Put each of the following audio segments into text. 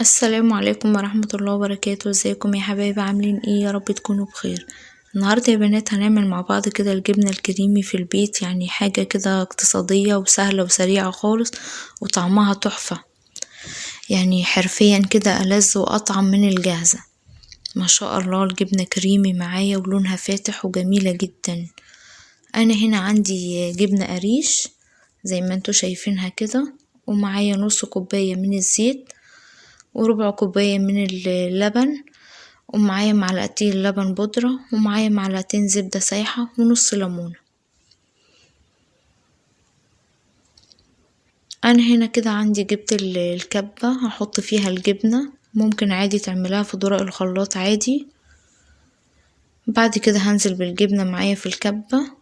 السلام عليكم ورحمة الله وبركاته. ازيكم يا حبايبي؟ عاملين ايه؟ يا رب تكونوا بخير. النهاردة يا بنات هنعمل مع بعض كده الجبنة الكريمي في البيت، يعني حاجة كده اقتصادية وسهلة وسريعة خالص وطعمها تحفة، يعني حرفيا كده ألذ وأطعم من الجاهزة. ما شاء الله الجبنة كريمي معايا ولونها فاتح وجميلة جدا. أنا هنا عندي جبنة قريش زي ما انتوا شايفينها كده، ومعايا نص كوباية من الزيت وربع كوباية من اللبن، ومعايا معلقتين لبن بودرة، ومعايا معلقتين زبدة سايحة، ونص ليمونة. انا هنا كده عندي جبت الكبة هحط فيها الجبنة، ممكن عادي تعملها في درق الخلاط عادي. بعد كده هنزل بالجبنة معايا في الكبة.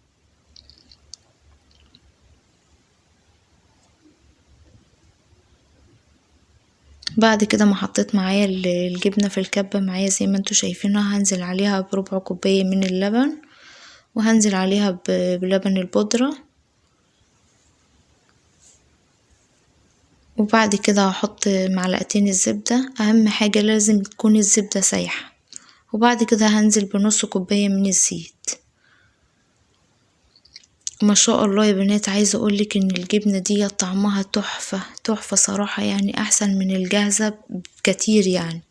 بعد كده ما حطيت معايا الجبنة في الكبة معايا زي ما انتوا شايفينها، هنزل عليها بربع كوباية من اللبن، وهنزل عليها بلبن البودرة. وبعد كده هحط معلقتين الزبدة، اهم حاجة لازم تكون الزبدة سايحة. وبعد كده هنزل بنص كوباية من الزيت. ما شاء الله يا بنات، عايزة اقولك ان الجبنة دي طعمها تحفة تحفة صراحة، يعني احسن من الجاهزة بكتير يعني.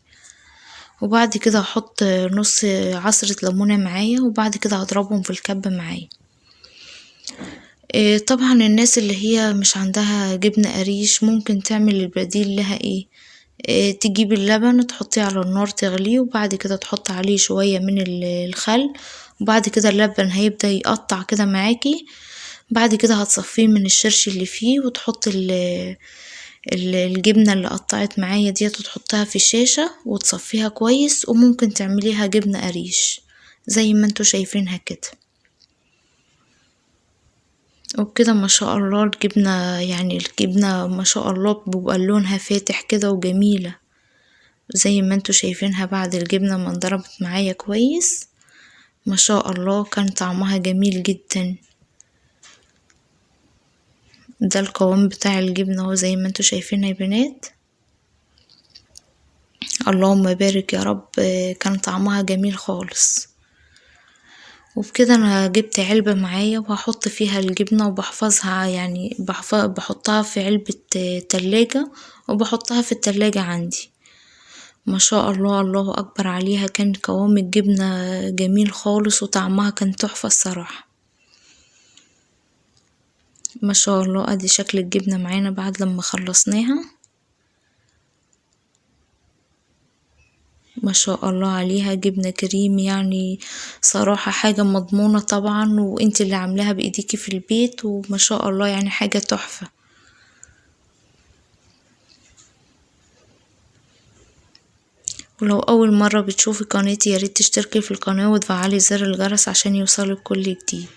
وبعد كده هحط نص عصرة ليمونة معايا، وبعد كده هضربهم في الكبة معايا. طبعا الناس اللي هي مش عندها جبنة قريش ممكن تعمل البديل لها ايه، تجيب اللبن تحطيه على النار تغليه، وبعد كده تحط عليه شوية من الخل، وبعد كده اللبن هيبدأ يقطع كده معاكي. بعد كده هتصفيه من الشرش اللي فيه، وتحط الجبنة اللي قطعت معايا دي تحطها في الشاشة وتصفيها كويس، وممكن تعمليها جبنة قريش زي ما انتوا شايفينها كده. وبكده ما شاء الله الجبنة، يعني الجبنة ما شاء الله بيبقى لونها فاتح كده وجميلة زي ما انتوا شايفينها. بعد الجبنة ما انضربت معايا كويس ما شاء الله كان طعمها جميل جدا. ده القوام بتاع الجبنة اهو زي ما انتوا شايفينها يا بنات. اللهم بارك يا رب، كان طعمها جميل خالص. وبكده انا جبت علبة معايا وهحط فيها الجبنة وبحفظها، يعني بحطها في علبة تلاجة، وبحطها في التلاجة عندي. ما شاء الله الله اكبر عليها، كان قوام الجبنة جميل خالص وطعمها كان تحفة الصراحة. ما شاء الله ادي شكل الجبنة معانا بعد لما خلصناها. ما شاء الله عليها جبنة كريم، يعني صراحة حاجة مضمونة طبعا، وانت اللي عاملاها بايديكي في البيت، وما شاء الله يعني حاجة تحفة. ولو اول مرة بتشوفي قناتي ياريت تشتركي في القناة وتفعلي زر الجرس عشان يوصلك كل جديد،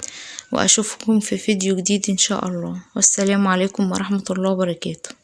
واشوفكم في فيديو جديد ان شاء الله. والسلام عليكم ورحمة الله وبركاته.